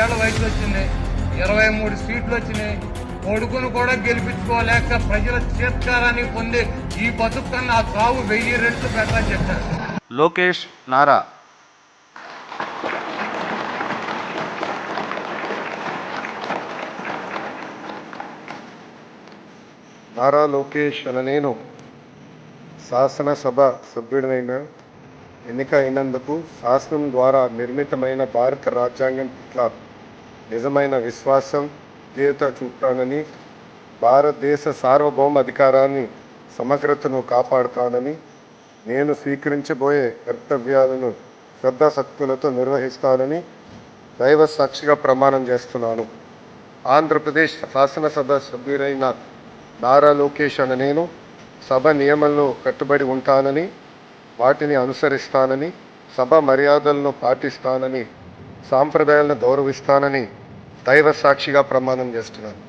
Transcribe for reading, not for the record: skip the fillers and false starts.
ఏళ్ళ వయసు వచ్చింది, 23 సీట్లు వచ్చినాయి. కొడుకును కూడా గెలిపించుకోలేక ప్రజల చేత్కారాన్ని పొంది ఈ బతుకు కన్నా ఆ చావు 1000 రెట్లు పెట్టని చెప్పారు. లోకేష్ నారా. నారా లోకేష్ అనే నేను శాసనసభ సభ్యుడినైన ఎన్నిక అయినందుకు శాసనం ద్వారా నిర్మితమైన భారత రాజ్యాంగం పట్ల నిజమైన విశ్వాసం విధేయత చూపుతానని, భారతదేశ సార్వభౌమ అధికారాన్ని సమగ్రతను కాపాడుతానని, నేను స్వీకరించబోయే కర్తవ్యాలను శ్రద్ధాశక్తులతో నిర్వహిస్తానని దైవ సాక్షిగా ప్రమాణం చేస్తున్నాను. ఆంధ్రప్రదేశ్ శాసనసభ సభ్యుడైన నారా లోకేష్ అనే నేను సభ నియమాలను కట్టుబడి ఉంటానని, వాటిని అనుసరిస్తానని, సభ మర్యాదలను పాటిస్తానని, సాంప్రదాయాలను గౌరవిస్తానని దైవ సాక్షిగా ప్రమాణం చేస్తున్నాను.